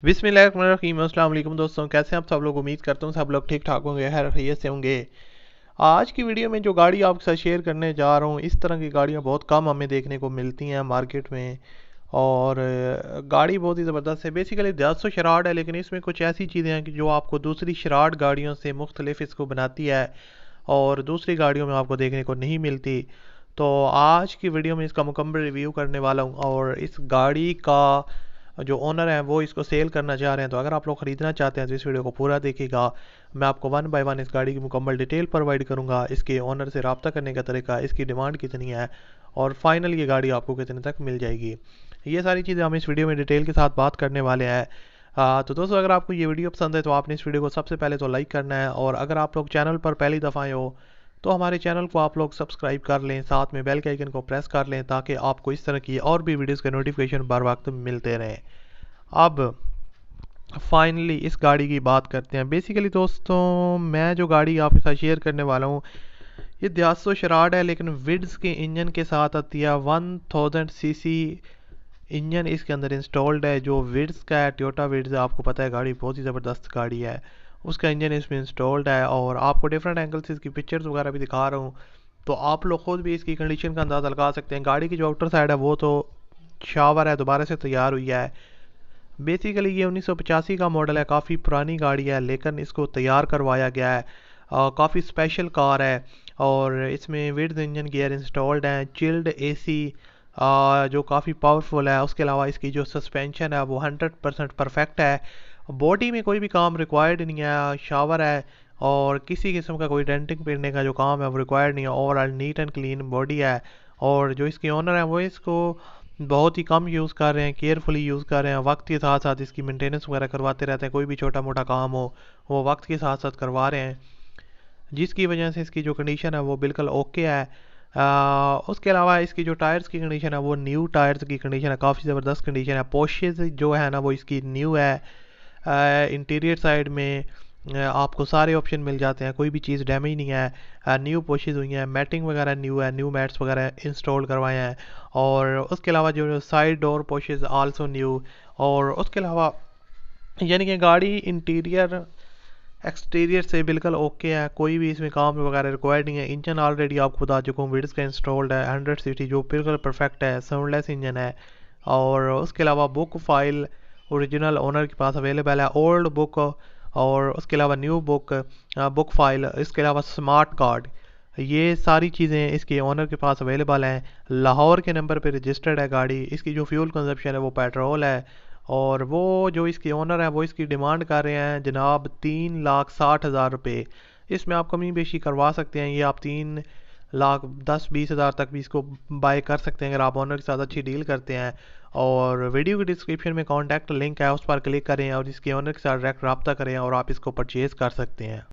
बिस्मिल्लाहिर्रहमानिर्रहीम। अस्सलाम वालेकुम दोस्तों, कैसे हैं आप सब लोग। उम्मीद करता हूँ सब लोग ठीक ठाक होंगे, खैर खैरियत से होंगे। आज की वीडियो में जो गाड़ी आपके साथ शेयर करने जा रहा हूँ, इस तरह की गाड़ियाँ बहुत कम हमें देखने को मिलती हैं मार्केट में। और गाड़ी बहुत ही ज़बरदस्त है। बेसिकली 10 शराड है, लेकिन इसमें कुछ ऐसी चीज़ें हैं कि जो आपको दूसरी शराड गाड़ियों से मुख्तलिफ इसको बनाती है और दूसरी गाड़ियों में आपको देखने को नहीं मिलती। तो आज की वीडियो में इसका मुकम्मल रिव्यू करने वाला हूँ। और इस गाड़ी का जो ओनर है वो इसको सेल करना चाह रहे हैं। तो अगर आप लोग ख़रीदना चाहते हैं तो इस वीडियो को पूरा देखिएगा। मैं आपको 1 बाय 1 इस गाड़ी की मुकम्मल डिटेल प्रोवाइड करूंगा, इसके ओनर से रब्ता करने का तरीका, इसकी डिमांड कितनी है और फाइनल ये गाड़ी आपको कितने तक मिल जाएगी। ये सारी चीज़ें हम इस वीडियो में डिटेल के साथ बात करने वाले हैं। तो दोस्तों, अगर आपको ये वीडियो पसंद है तो आपने इस वीडियो को सबसे पहले तो लाइक करना है। और अगर आप लोग चैनल पर पहली दफ़ा आए हो तो हमारे चैनल को आप लोग सब्सक्राइब कर लें, साथ में बेल के आइकन को प्रेस कर लें ताकि आपको इस तरह की और भी वीडियोस के नोटिफिकेशन बर वक्त मिलते रहें। अब फाइनली इस गाड़ी की बात करते हैं। बेसिकली दोस्तों, मैं जो गाड़ी आपके साथ शेयर करने वाला हूँ ये 1000 शराड है, लेकिन विड्स के इंजन के साथ आती है। 1000 सीसी इंजन इसके अंदर इंस्टॉल्ड है। जो विड्स का है, टोयोटा विड्स, आपको पता है गाड़ी बहुत ही ज़बरदस्त गाड़ी है, उसका इंजन इसमें इंस्टॉल्ड है। और आपको डिफरेंट एंगल से इसकी पिक्चर्स वगैरह भी दिखा रहा हूँ, तो आप लोग खुद भी इसकी कंडीशन का अंदाज़ा लगा सकते हैं। गाड़ी की जो आउटर साइड है वो तो शावर है, दोबारा से तैयार हुई है। बेसिकली ये 1985 का मॉडल है, काफ़ी पुरानी गाड़ी है, लेकिन इसको तैयार करवाया गया है। काफ़ी स्पेशल कार है। और इसमें विड्स इंजन गियर इंस्टॉल्ड हैं, चिल्ड एसी जो काफ़ी पावरफुल है। उसके अलावा इसकी जो सस्पेंशन है वो 100% परफेक्ट है। बॉडी में कोई भी काम रिक्वायर्ड नहीं है, शावर है और किसी किस्म का कोई डेंटिंग पीटने का जो काम है वो रिक्वायर्ड नहीं है। Overall neat and clean body है। और जो इसके ओनर हैं वो इसको बहुत ही कम यूज़ कर रहे हैं, केयरफुली यूज़ कर रहे हैं। वक्त के साथ साथ इसकी मेंटेनेंस वगैरह करवाते रहते हैं, कोई भी छोटा मोटा काम हो वो वक्त के साथ साथ करवा रहे हैं, जिसकी वजह से इसकी जो कंडीशन है वो बिल्कुल ओके है। उसके अलावा इसकी जो टायर्स की कंडीशन है वो न्यू टायर्स की कंडीशन है, काफ़ी ज़बरदस्त कंडीशन है। पोर्शेज जो है ना वो इसकी न्यू है। इंटीरियर साइड में आपको सारे ऑप्शन मिल जाते हैं, कोई भी चीज़ डैमेज नहीं है। न्यू पोशेज हुई हैं, मैटिंग वगैरह न्यू है, न्यू मैट्स वगैरह इंस्टॉल करवाए हैं। और उसके अलावा जो साइड डोर पोशेज आल्सो न्यू। और उसके अलावा यानी कि गाड़ी इंटीरियर एक्सटीरियर से बिल्कुल ओके है, कोई भी इसमें काम वगैरह रिक्वायर्ड नहीं है। इंजन ऑलरेडी आपको बता चुका हूँ, विड्स का इंस्टॉल्ड है, 100 सीटी जो बिल्कुल परफेक्ट है, साउंडलेस इंजन है। और उसके अलावा बुक फाइल ओरिजिनल ओनर के पास अवेलेबल है, ओल्ड बुक और उसके अलावा न्यू बुक फाइल, इसके अलावा स्मार्ट कार्ड, ये सारी चीज़ें इसके ओनर के पास अवेलेबल हैं। लाहौर के नंबर पे रजिस्टर्ड है गाड़ी। इसकी जो फ्यूल कंजप्शन है वो पेट्रोल है। और वो जो इसके ओनर है वो इसकी डिमांड कर रहे हैं जनाब 3,60,000 रुपये। इसमें आप कमी बेशी करवा सकते हैं, ये आप 3,10,20,000 तक भी इसको बाय कर सकते हैं अगर आप ओनर के साथ अच्छी डील करते हैं। और वीडियो की डिस्क्रिप्शन में कॉन्टैक्ट लिंक है, उस पर क्लिक करें और इसके ओनर के साथ डायरेक्ट रब्ता करें और आप इसको परचेज़ कर सकते हैं।